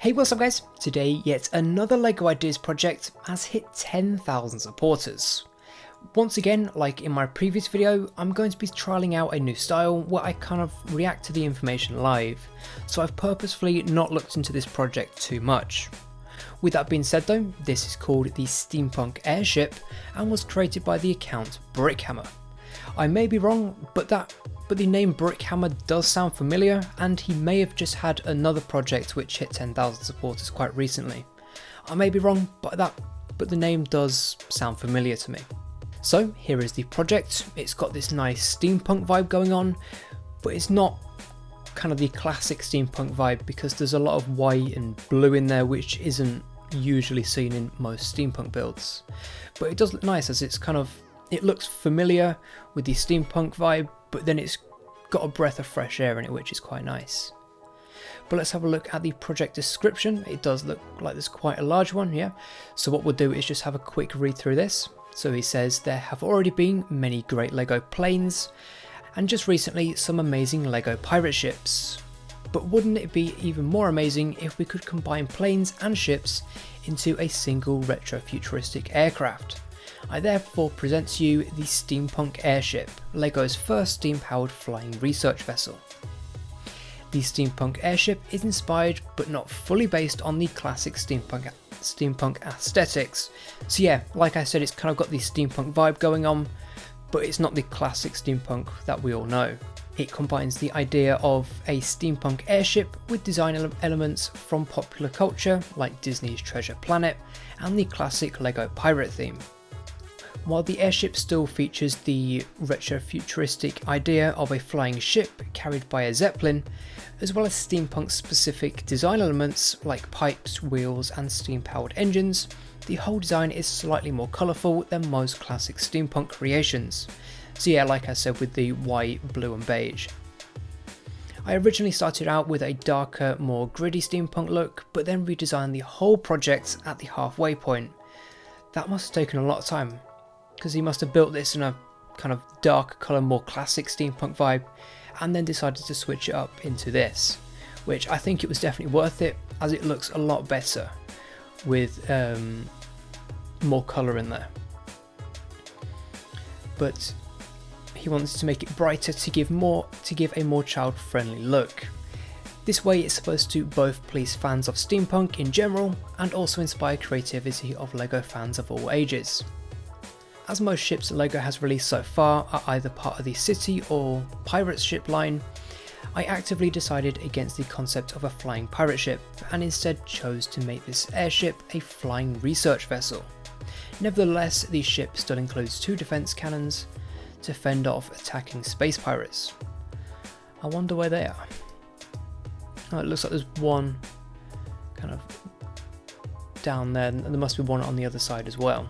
Hey, what's up guys? Today yet another LEGO Ideas project has hit 10,000 supporters. Once again, like in my previous video, I'm going to be trialling out a new style where I kind of react to the information live, so I've purposefully not looked into this project too much. With that being said though, this is called the Steampunk Airship and was created by the account Brickhammer. I may be wrong, but the name Brickhammer does sound familiar, and he may have just had another project which hit 10,000 supporters quite recently. I may be wrong, but the name does sound familiar to me. So here is the project. It's got this nice steampunk vibe going on, but it's not kind of the classic steampunk vibe because there's a lot of white and blue in there, which isn't usually seen in most steampunk builds. But it does look nice as it looks familiar with the steampunk vibe, but then it's got a breath of fresh air in it, which is quite nice. But let's have a look at the project description. It does look like there's quite a large one, yeah. So what we'll do is just have a quick read through this. So he says there have already been many great LEGO planes, and just recently some amazing LEGO pirate ships. But wouldn't it be even more amazing if we could combine planes and ships into a single retro-futuristic aircraft? I therefore present to you the Steampunk Airship, LEGO's first steam-powered flying research vessel. The Steampunk Airship is inspired but not fully based on the classic steampunk aesthetics. So yeah, like I said, it's kind of got the steampunk vibe going on, but it's not the classic steampunk that we all know. It combines the idea of a steampunk airship with design elements from popular culture like Disney's Treasure Planet and the classic LEGO pirate theme. While the airship still features the retro-futuristic idea of a flying ship carried by a zeppelin, as well as steampunk specific design elements like pipes, wheels and steam-powered engines, the whole design is slightly more colourful than most classic steampunk creations. So yeah, like I said, with the white, blue and beige. I originally started out with a darker, more gritty steampunk look, but then redesigned the whole project at the halfway point. That must have taken a lot of time, because he must have built this in a kind of darker colour, more classic steampunk vibe, and then decided to switch it up into this, which I think it was definitely worth it, as it looks a lot better with more colour in there. But he wants to make it brighter to give a more child-friendly look. This way it's supposed to both please fans of steampunk in general and also inspire creativity of LEGO fans of all ages. As most ships LEGO has released so far are either part of the City or Pirates ship line, I actively decided against the concept of a flying pirate ship and instead chose to make this airship a flying research vessel. Nevertheless, the ship still includes 2 defense cannons to fend off attacking space pirates. I wonder where they are. Oh, it looks like there's one kind of down there, and there must be one on the other side as well.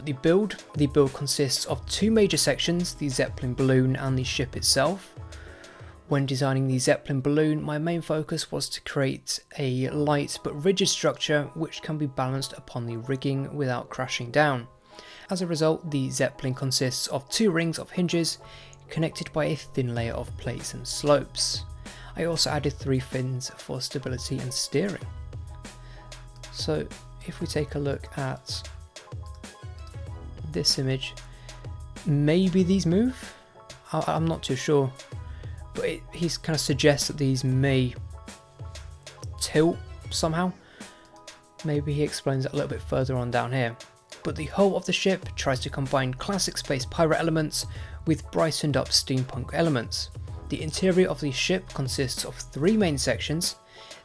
The build consists of 2 major sections, the Zeppelin balloon and the ship itself. When designing the Zeppelin balloon, my main focus was to create a light but rigid structure which can be balanced upon the rigging without crashing down. As a result, the Zeppelin consists of 2 rings of hinges connected by a thin layer of plates and slopes. I also added 3 fins for stability and steering. So if we take a look at this image, maybe these move? I'm not too sure, but he kind of suggests that these may tilt somehow. Maybe he explains that a little bit further on down here. But the whole of the ship tries to combine classic space pirate elements with brightened up steampunk elements. The interior of the ship consists of 3 main sections: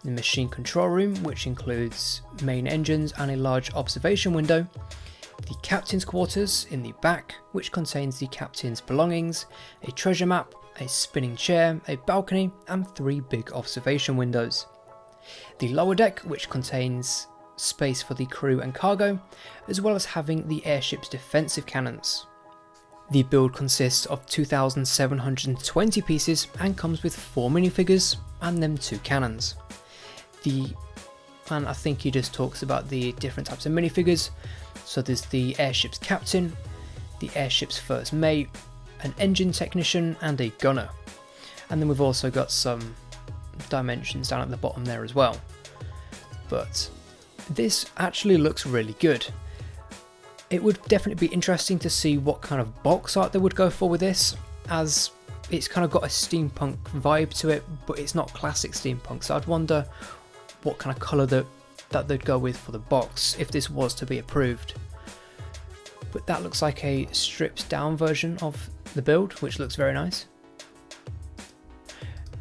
the machine control room, which includes main engines and a large observation window, the captain's quarters in the back, which contains the captain's belongings, a treasure map, a spinning chair, a balcony and 3 big observation windows. The lower deck, which contains space for the crew and cargo, as well as having the airship's defensive cannons. The build consists of 2,720 pieces and comes with 4 minifigures and then 2 cannons. And I think he just talks about the different types of minifigures. So there's the airship's captain, the airship's first mate, an engine technician and a gunner. And then we've also got some dimensions down at the bottom there as well. But this actually looks really good. It would definitely be interesting to see what kind of box art they would go for with this, as it's kind of got a steampunk vibe to it, but it's not classic steampunk, so I'd wonder what kind of colour that they'd go with for the box if this was to be approved. But that looks like a stripped down version of the build, which looks very nice.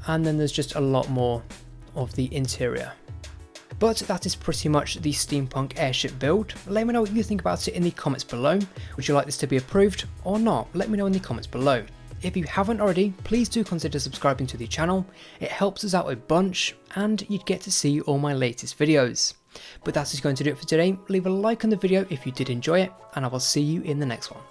And then there's just a lot more of the interior. But that is pretty much the Steampunk Airship build. Let me know what you think about it in the comments below. Would you like this to be approved or not? Let me know in the comments below. If you haven't already, please do consider subscribing to the channel. It helps us out a bunch and you'd get to see all my latest videos. But that is going to do it for today. Leave a like on the video if you did enjoy it, and I will see you in the next one.